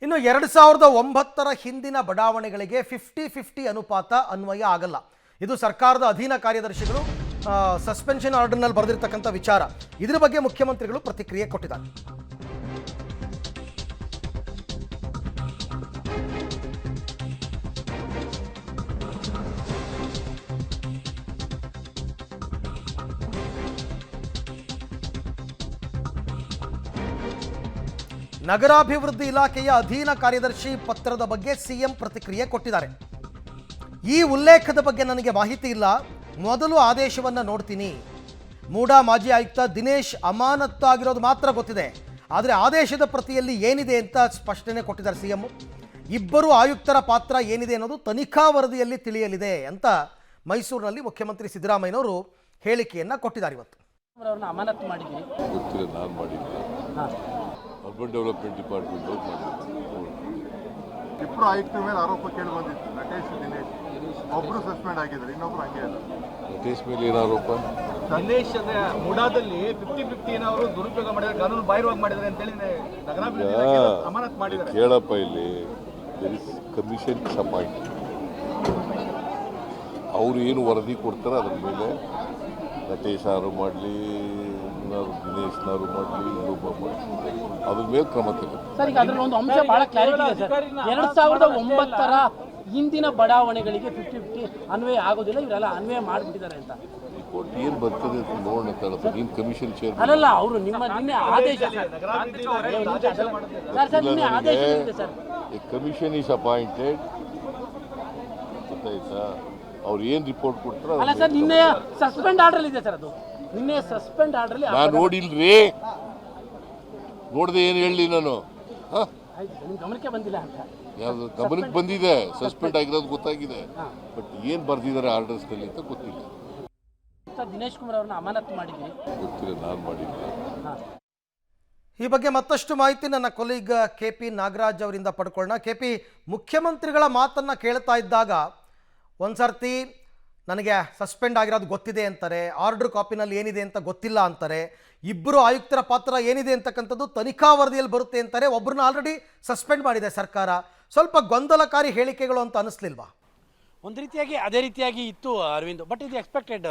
ಇನ್ನು 2009ರ ಹಿಂದಿನ ಬಡಾವಣೆಗಳಿಗೆ 50-50 ಅನುಪಾತ ಅನ್ವಯ ಆಗಲ್ಲ. ಇದು ಸರ್ಕಾರದ ಅಧೀನ ಕಾರ್ಯದರ್ಶಿಗಳು ಸಸ್ಪೆನ್ಷನ್ ಆರ್ಡರ್ನಲ್ಲಿ ಬರೆದಿರತಕ್ಕಂಥ ವಿಚಾರ. ಇದರ ಬಗ್ಗೆ ಮುಖ್ಯಮಂತ್ರಿಗಳು ಪ್ರತಿಕ್ರಿಯೆ ಕೊಟ್ಟಿದ್ದಾರೆ. ನಗರಾಭಿವೃದ್ಧಿ ಇಲಾಖೆಯ ಅಧೀನ ಕಾರ್ಯದರ್ಶಿ ಪತ್ರದ ಬಗ್ಗೆ ಸಿಎಂ ಪ್ರತಿಕ್ರಿಯೆ ಕೊಟ್ಟಿದ್ದಾರೆ. ಈ ಉಲ್ಲೇಖದ ಬಗ್ಗೆ ನನಗೆ ಮಾಹಿತಿ ಇಲ್ಲ, ಮೊದಲು ಆದೇಶವನ್ನು ನೋಡ್ತೀನಿ. ಮೂಡಾ ಮಾಜಿ ಆಯುಕ್ತ ದಿನೇಶ್ ಅಮಾನತ್ತು ಆಗಿರೋದು ಮಾತ್ರ ಗೊತ್ತಿದೆ, ಆದರೆ ಆದೇಶದ ಪ್ರತಿಯಲ್ಲಿ ಏನಿದೆ ಅಂತ ಸ್ಪಷ್ಟನೆ ಕೊಟ್ಟಿದ್ದಾರೆ ಸಿಎಂ. ಇಬ್ಬರು ಆಯುಕ್ತರ ಪಾತ್ರ ಏನಿದೆ ಅನ್ನೋದು ತನಿಖಾ ವರದಿಯಲ್ಲಿ ತಿಳಿಯಲಿದೆ ಅಂತ ಮೈಸೂರಿನಲ್ಲಿ ಮುಖ್ಯಮಂತ್ರಿ ಸಿದ್ದರಾಮಯ್ಯನವರು ಹೇಳಿಕೆಯನ್ನು ಕೊಟ್ಟಿದ್ದಾರೆ. ಇವತ್ತು ಅಮಾನತು ಮಾಡಿದ್ದೀನಿ, ಗೊತ್ತಿಲ್ಲ, ನಾನು ಮಾಡಿಲ್ಲ. ಅರ್ಬನ್ ಡೆವಲಪ್ಮೆಂಟ್ ಡಿಪಾರ್ಟ್ಮೆಂಟ್ ಅವ್ರು ಮಾಡಿದ್ದಾರೆ. ಇಬ್ಬರು ಆಯುಕ್ತರ ಮೇಲೆ ಆರೋಪ ಕೇಳಿ ಬಂದಿತ್ತು. ನಟೇಶ್ ದಿನೇಶ್ ಒಬ್ಬರು ಸಸ್ಪೆಂಡ್ ಆಗಿದ್ದಾರೆ, ಇನ್ನೊಬ್ರು ಹಂಗೆ ಇಲ್ಲ. ನಟೇಶ್ ಮೇಲೆ ಏನು ಆರೋಪ? ದಿನೇಶ್ ಮುಡಾದಲ್ಲಿ 50-50 ಅವರು ದುರುಪಯೋಗ ಮಾಡಿದ್ದಾರೆ, ಕಾನೂನು ಬಾಹಿರವಾಗಿ ಮಾಡಿದ್ದಾರೆ ಅಂತೇಳಿ ನಗರಾಭಿವೃದ್ಧಿ ಅಮಾನತು ಮಾಡಿದ್ದಾರೆ. ಕೇಳಪ್ಪ, ಇಲ್ಲಿ ಕಮಿಷನ್ ಅಪಾಯಿಂಟ್, ಅವರು ಏನು ವರದಿ ಕೊಡ್ತಾರೆ ಅದ್ರ ಮೇಲೆ ನಟೇಶ್ ಯಾರು ಮಾಡಲಿ, ದಿನೇಶ್ನಾರು ಮಾಡಲಿ, ಇನ್ನೊಬ್ಬ ಮಾಡಲಿ, ಅದ್ರ ಮೇಲೆ ಕ್ರಮ ತಗುತ್ತೆ. ಸರ್, ಈಗ ಅದರಲ್ಲಿ ಒಂದು ಅಂಶ ಬಹಳ ಕ್ಲಾರಿಟಿ ಇದೆ ಸರ್. 2009ರ ಹಿಂದಿನ ಬಡಾವಣೆಗಳಿಗೆ 50-50 ಅನ್ವಯ ಆಗೋದಿಲ್ಲ, ಇವರೆಲ್ಲ ಅನ್ವಯ ಮಾಡಿಬಿಟ್ಟಿದ್ದಾರೆ ಅಂತ ರಿಪೋರ್ಟ್ ಏನು ಬರ್ತದೆ ಅಂತ ನೋಡೋಣ ತಳಪ. ನೀನು ಕಮಿಷನ್ ಚೇರ್ ಅಲ್ಲಲ್ಲ, ಅವರು ನಿನ್ನೆ ಆದೇಶ ಸರ್, ನಿನ್ನೆ ಆದೇಶ ಇದೆ ಸರ್. ಕಮಿಷನ್ ಈಸ್ ಅಪಾಯಿಂಟೆಡ್, ಗೊತ್ತಾಯ್ತಾ? ಅವ್ರು ಏನು ರಿಪೋರ್ಟ್ ಕೊಡ್ತಾರೆ ಅಲ್ಲ ಸರ್, ನಿನ್ನೆ ಸಸ್ಪೆಂಡ್ ಆರ್ಡರ್ ಇದೆ ಸರ್. ಅದು ನಿನ್ನೆ ಸಸ್ಪೆಂಡ್ ಆರ್ಡರ್ ನಾನು ನೋಡಿಲ್ರಿ, ನೋಡದೆ ಏನು ಹೇಳಿ ನಾನು? ನಿಮ್ಮ ಗಮನಕ್ಕೆ ಬಂದಿಲ್ಲ ಅಂತ. ಯಾವುದು ಗಮನಕ್ಕೆ ಬಂದಿದೆ? ಸಸ್ಪೆಂಡ್ ಆಗಿರೋದು ಗೊತ್ತಾಗಿದೆ, ಬಟ್ ಏನು ಬರ್ದಿದ್ದಾರೆ ಆರ್ಡರ್ಸ್ನಲ್ಲಿ ಅಂತ ಗೊತ್ತಿಲ್ಲ. ದಿನೇಶ್ ಕುಮಾರ್ ಅವ್ರನ್ನ ಅಮಾನತು ಮಾಡಿದ್ದೀನಿ, ಗೊತ್ತಿಲ್ಲ, ನಾನು ಮಾಡಿಲ್ಲ. ಈ ಬಗ್ಗೆ ಮತ್ತಷ್ಟು ಮಾಹಿತಿ ನನ್ನ ಕೊಲೀಗ್ KP ನಾಗರಾಜ್ ಅವರಿಂದ ಪಡ್ಕೊಳ್ಳೋಣ. KP, ಮುಖ್ಯಮಂತ್ರಿಗಳ ಮಾತನ್ನು ಕೇಳ್ತಾ ಇದ್ದಾಗ ಒಂದ್ಸರ್ತಿ ನನಗೆ ಸಸ್ಪೆಂಡ್ ಆಗಿರೋದು ಗೊತ್ತಿದೆ ಅಂತಾರೆ, ಆರ್ಡರ್ ಕಾಪಿನಲ್ಲಿ ಏನಿದೆ ಅಂತ ಗೊತ್ತಿಲ್ಲ ಅಂತಾರೆ, ಇಬ್ಬರು ಆಯುಕ್ತರ ಪಾತ್ರ ಏನಿದೆ ಅಂತಕ್ಕಂಥದ್ದು ತನಿಖಾ ವರದಿಯಲ್ಲಿ ಬರುತ್ತೆ ಅಂತಾರೆ, ಒಬ್ಬರನ್ನ ಆಲ್ರೆಡಿ ಸಸ್ಪೆಂಡ್ ಮಾಡಿದೆ ಸರ್ಕಾರ. ಸ್ವಲ್ಪ ಗೊಂದಲಕಾರಿ ಹೇಳಿಕೆಗಳು ಅಂತ ಅನಿಸ್ಲಿಲ್ವಾ? ಒಂದು ರೀತಿಯಾಗಿ ಅದೇ ರೀತಿಯಾಗಿ ಇತ್ತು ಅರವಿಂದ್, ಬಟ್ ಇದು ಎಕ್ಸ್ಪೆಕ್ಟೆಡ್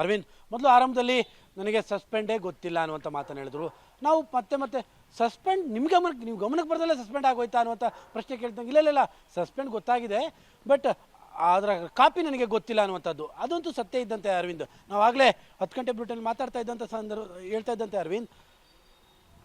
ಅರವಿಂದ್. ಮೊದಲು ಆರಂಭದಲ್ಲಿ ನನಗೆ ಸಸ್ಪೆಂಡೇ ಗೊತ್ತಿಲ್ಲ ಅನ್ನುವಂಥ ಮಾತನ್ನು ಹೇಳಿದ್ರು. ನಾವು ಮತ್ತೆ ಸಸ್ಪೆಂಡ್ ನೀವು ಗಮನಕ್ಕೆ ಬರ್ದಲ್ಲೇ ಸಸ್ಪೆಂಡ್ ಆಗೋಯ್ತಾ ಅನ್ನುವಂಥ ಪ್ರಶ್ನೆ ಕೇಳ್ತಂಗೆ, ಇಲ್ಲ ಸಸ್ಪೆಂಡ್ ಗೊತ್ತಾಗಿದೆ, ಬಟ್ ಅದರ ಕಾಪಿ ನನಗೆ ಗೊತ್ತಿಲ್ಲ ಅನ್ನುವಂಥದ್ದು ಅದಂತೂ ಸತ್ಯ ಇದ್ದಂತೆ ಅರವಿಂದ್. ನಾವು ಆಗಲೇ 10 ಗಂಟೆ ಬ್ರಿಟನ್ ಮಾತಾಡ್ತಾ ಇದ್ದಂಥ ಹೇಳ್ತಾ ಇದ್ದಂತೆ ಅರವಿಂದ್,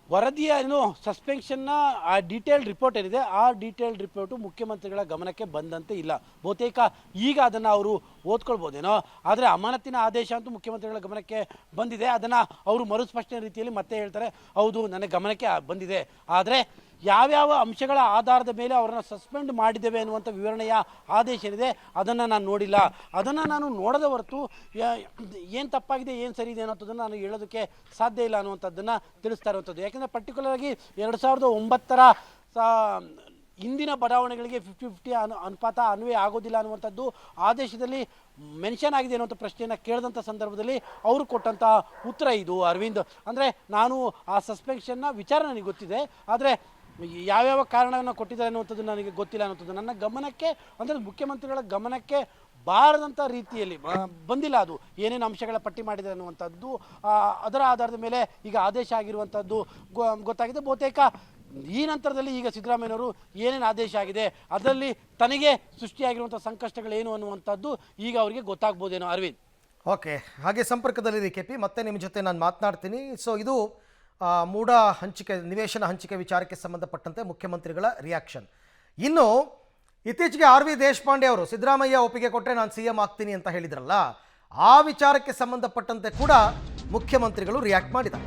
ವರದಿಯ ಏನು ಸಸ್ಪೆನ್ಷನ್ನ ಆ ಡೀಟೇಲ್ಡ್ ರಿಪೋರ್ಟ್ ಏನಿದೆ, ಆ ಡೀಟೇಲ್ಡ್ ರಿಪೋರ್ಟು ಮುಖ್ಯಮಂತ್ರಿಗಳ ಗಮನಕ್ಕೆ ಬಂದಂತೆ ಇಲ್ಲ. ಬಹುತೇಕ ಈಗ ಅದನ್ನು ಅವರು ಓದ್ಕೊಳ್ಬೋದೇನೋ, ಆದರೆ ಅಮಾನತಿನ ಆದೇಶ ಅಂತೂ ಮುಖ್ಯಮಂತ್ರಿಗಳ ಗಮನಕ್ಕೆ ಬಂದಿದೆ. ಅದನ್ನು ಅವರು ಮರುಸ್ಪಷ್ಟನೆ ರೀತಿಯಲ್ಲಿ ಮತ್ತೆ ಹೇಳ್ತಾರೆ, ಹೌದು ನನಗೆ ಗಮನಕ್ಕೆ ಬಂದಿದೆ, ಆದರೆ ಯಾವ್ಯಾವ ಅಂಶಗಳ ಆಧಾರದ ಮೇಲೆ ಅವರನ್ನು ಸಸ್ಪೆಂಡ್ ಮಾಡಿದ್ದೇವೆ ಅನ್ನುವಂಥ ವಿವರಣೆಯ ಆದೇಶ ಏನಿದೆ ಅದನ್ನು ನಾನು ನೋಡಿಲ್ಲ. ಅದನ್ನು ನಾನು ನೋಡದ ಹೊರತು ಏನು ತಪ್ಪಾಗಿದೆ ಏನು ಸರಿ ಇದೆ ಅನ್ನೋಂಥದ್ದನ್ನು ನಾನು ಹೇಳೋದಕ್ಕೆ ಸಾಧ್ಯ ಇಲ್ಲ ಅನ್ನುವಂಥದ್ದನ್ನು ತಿಳಿಸ್ತಾ ಇರುವಂಥದ್ದು. ಯಾಕೆಂದರೆ ಪರ್ಟಿಕ್ಯುಲರ್ ಆಗಿ 2009ರ ಹಿಂದಿನ ಬಡಾವಣೆಗಳಿಗೆ 50-50 ಅನುಪಾತ ಅನ್ವಯ ಆಗೋದಿಲ್ಲ ಅನ್ನುವಂಥದ್ದು ಆದೇಶದಲ್ಲಿ ಮೆನ್ಷನ್ ಆಗಿದೆ ಅನ್ನುವಂಥ ಪ್ರಶ್ನೆಯನ್ನು ಕೇಳಿದಂಥ ಸಂದರ್ಭದಲ್ಲಿ ಅವರು ಕೊಟ್ಟಂಥ ಉತ್ತರ ಇದು ಅರವಿಂದ್. ಅಂದರೆ ನಾನು ಆ ಸಸ್ಪೆನ್ಷನ್ನ ವಿಚಾರ ನನಗೆ ಗೊತ್ತಿದೆ, ಆದರೆ ಯಾವ್ಯಾವ ಕಾರಣವನ್ನು ಕೊಟ್ಟಿದ್ದಾರೆ ಅನ್ನುವಂಥದ್ದು ನನಗೆ ಗೊತ್ತಿಲ್ಲ ಅನ್ನುವಂಥದ್ದು ನನ್ನ ಗಮನಕ್ಕೆ, ಅಂದರೆ ಮುಖ್ಯಮಂತ್ರಿಗಳ ಗಮನಕ್ಕೆ ಬಾರದಂಥ ರೀತಿಯಲ್ಲಿ ಬಂದಿಲ್ಲ. ಅದು ಏನೇನು ಅಂಶಗಳ ಪಟ್ಟಿ ಮಾಡಿದೆ ಅನ್ನುವಂಥದ್ದು ಅದರ ಆಧಾರದ ಮೇಲೆ ಈಗ ಆದೇಶ ಆಗಿರುವಂಥದ್ದು ಗೊತ್ತಾಗಿದೆ. ಬಹುತೇಕ ಈ ನಂತರದಲ್ಲಿ ಈಗ ಸಿದ್ದರಾಮಯ್ಯನವರು ಏನೇನು ಆದೇಶ ಆಗಿದೆ ಅದರಲ್ಲಿ ತನಗೆ ಸೃಷ್ಟಿಯಾಗಿರುವಂಥ ಸಂಕಷ್ಟಗಳೇನು ಅನ್ನುವಂಥದ್ದು ಈಗ ಅವರಿಗೆ ಗೊತ್ತಾಗ್ಬೋದೇನೋ ಅರವಿಂದ್. ಓಕೆ, ಹಾಗೆ ಸಂಪರ್ಕದಲ್ಲಿರಿ KP, ಮತ್ತೆ ನಿಮ್ಮ ಜೊತೆ ನಾನು ಮಾತನಾಡ್ತೀನಿ. ಸೊ ಇದು ಮೂಡಾ ನಿವೇಶನ ಹಂಚಿಕೆ ವಿಚಾರಕ್ಕೆ ಸಂಬಂಧಪಟ್ಟಂತೆ ಮುಖ್ಯಮಂತ್ರಿಗಳ ರಿಯಾಕ್ಷನ್. ಇನ್ನು ಇತ್ತೀಚೆಗೆ RV ದೇಶಪಾಂಡೆ ಅವರು ಸಿದ್ದರಾಮಯ್ಯ ಒಪ್ಪಿಗೆ ಕೊಟ್ಟರೆ ನಾನು CM ಆಗ್ತೀನಿ ಅಂತ ಹೇಳಿದ್ರಲ್ಲ, ಆ ವಿಚಾರಕ್ಕೆ ಸಂಬಂಧಪಟ್ಟಂತೆ ಕೂಡ ಮುಖ್ಯಮಂತ್ರಿಗಳು ರಿಯಾಕ್ಟ್ ಮಾಡಿದ್ದಾರೆ.